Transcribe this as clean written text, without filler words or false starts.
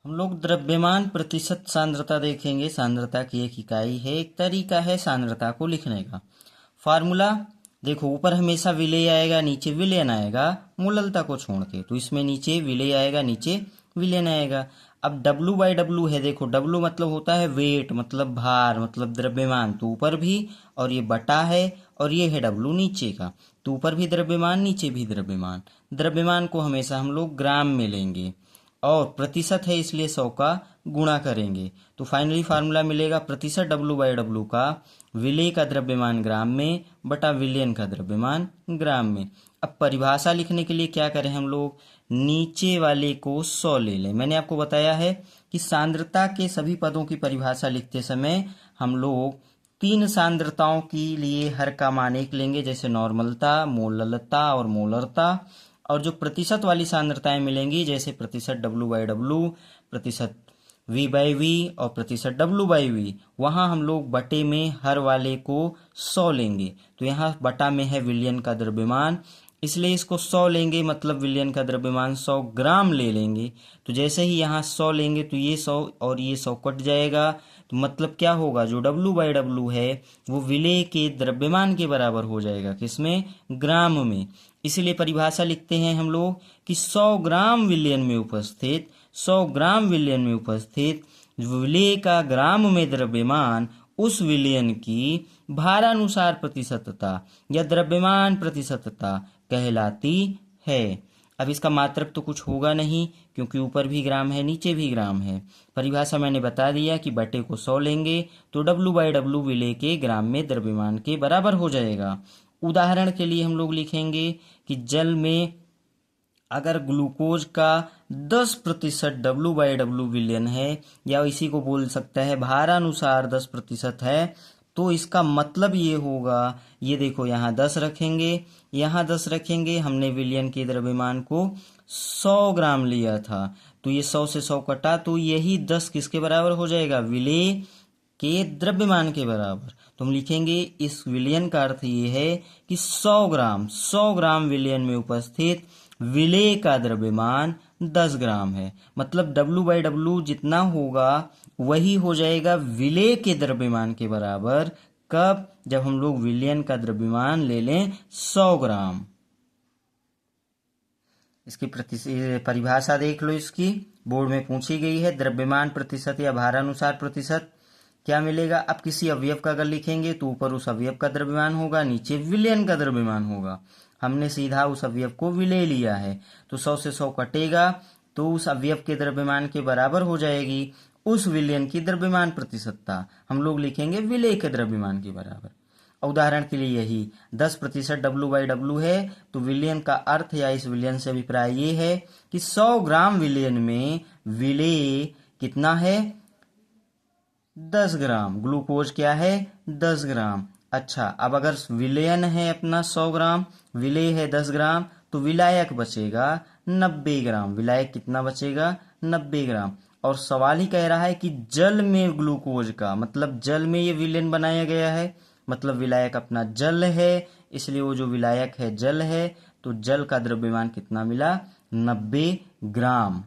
हम लोग द्रव्यमान प्रतिशत सांद्रता देखेंगे। सांद्रता की एक इकाई है, एक तरीका है सांद्रता को लिखने का। फार्मूला देखो, ऊपर हमेशा विलेय आएगा, नीचे विलयन आएगा मोललता को छोड़ के। तो इसमें नीचे विलेय आएगा, नीचे विलयन आएगा। अब W बाई डब्लू है, देखो W मतलब होता है वेट, मतलब भार, मतलब द्रव्यमान। तो ऊपर भी, और ये बटा है, और ये है W नीचे का। तो ऊपर भी द्रव्यमान, नीचे भी द्रव्यमान। द्रव्यमान को हमेशा हम लोग ग्राम में लेंगे, और प्रतिशत है इसलिए 100 का गुणा करेंगे। तो फाइनली फार्मूला मिलेगा प्रतिशत W बाई डब्लू का विलेय का द्रव्यमान ग्राम में बटा विलयन का द्रव्यमान ग्राम में। अब परिभाषा लिखने के लिए क्या करें हम लोग, नीचे वाले को 100 ले लें। मैंने आपको बताया है कि सांद्रता के सभी पदों की परिभाषा लिखते समय हम लोग 3 सांद्रताओं के लिए हर का मान 1 लेंगे, जैसे नॉर्मलता, मोललता और मोलरता। और जो प्रतिशत वाली सांद्रताएं मिलेंगी, जैसे प्रतिशत W बाई डब्लू, प्रतिशत V बाई वी और प्रतिशत W बाई वी, वहाँ हम लोग बटे में हर वाले को 100 लेंगे। तो यहाँ बटा में है विलयन का द्रव्यमान, इसलिए इसको 100 लेंगे, मतलब विलयन का द्रव्यमान 100 ग्राम ले लेंगे। तो जैसे ही यहाँ 100 लेंगे तो ये 100 और ये 100 कट जाएगा। तो मतलब क्या होगा, जो W बाई डब्लू है वो विलेय के द्रव्यमान के बराबर हो जाएगा, किसमें, ग्राम में। इसलिए परिभाषा लिखते हैं हम लोग कि 100 ग्राम विलयन में उपस्थित, 100 ग्राम विलयन में उपस्थित विलेय का ग्राम में द्रव्यमान उस विलयन की भारानुसार प्रतिशतता या द्रव्यमान प्रतिशतता कहलाती है। अब इसका मात्रक तो कुछ होगा नहीं, क्योंकि ऊपर भी ग्राम है, नीचे भी ग्राम है। परिभाषा मैंने बता दिया कि बटे को 100 लेंगे तो W बाई डब्लू विलेय के ग्राम में द्रव्यमान के बराबर हो जाएगा। उदाहरण के लिए हम लोग लिखेंगे कि जल में अगर ग्लूकोज का 10% W बाई डब्लू विलयन है, या इसी को बोल सकता है भारानुसार 10% है, तो इसका मतलब ये होगा, ये देखो यहाँ 10 रखेंगे, यहाँ 10 रखेंगे, हमने विलयन के द्रव्यमान को 100 ग्राम लिया था। तो ये 100 से 100 कटा, तो यही 10 किसके बराबर हो जाएगा, विलेय के द्रव्यमान के बराबर। तो हम लिखेंगे इस विलयन का अर्थ ये है कि 100 ग्राम विलयन में उपस्थित विलेय का द्रव्यमान 10 ग्राम है। मतलब W बाई डब्लू जितना होगा वही हो जाएगा विलेय के द्रव्यमान के बराबर। कब, जब हम लोग विलयन का द्रव्यमान ले लें 100 ग्राम। इसकी परिभाषा देख लो, इसकी बोर्ड में पूछी गई है। द्रव्यमान प्रतिशत या भारानुसार प्रतिशत क्या मिलेगा। अब किसी अवयव का अगर लिखेंगे तो ऊपर उस अवयव का द्रव्यमान होगा, नीचे विलयन का द्रव्यमान होगा। हमने सीधा उस अवयव को विलेय लिया है, तो 100 से 100 कटेगा, तो उस अवयव के द्रव्यमान के बराबर हो जाएगी उस विलयन की द्रव्यमान प्रतिशतता। हम लोग लिखेंगे विलेय के द्रव्यमान के बराबर। उदाहरण के लिए यही 10% W बाई डब्लू है, तो विलयन का अर्थ या इस विलयन से अभिप्राय ये है कि 100 ग्राम विलयन में विलेय कितना है, 10 ग्राम। ग्लूकोज क्या है, 10 ग्राम। अच्छा, अब अगर विलयन है अपना 100 ग्राम, विलेय है 10 ग्राम, तो विलायक बचेगा 90 ग्राम। विलायक कितना बचेगा, 90 ग्राम। और सवाल ही कह रहा है कि जल में ग्लूकोज का, मतलब जल में ये विलयन बनाया गया है, मतलब विलायक अपना जल है, इसलिए वो जो विलायक है जल है, तो जल का द्रव्यमान कितना मिला, 90 ग्राम।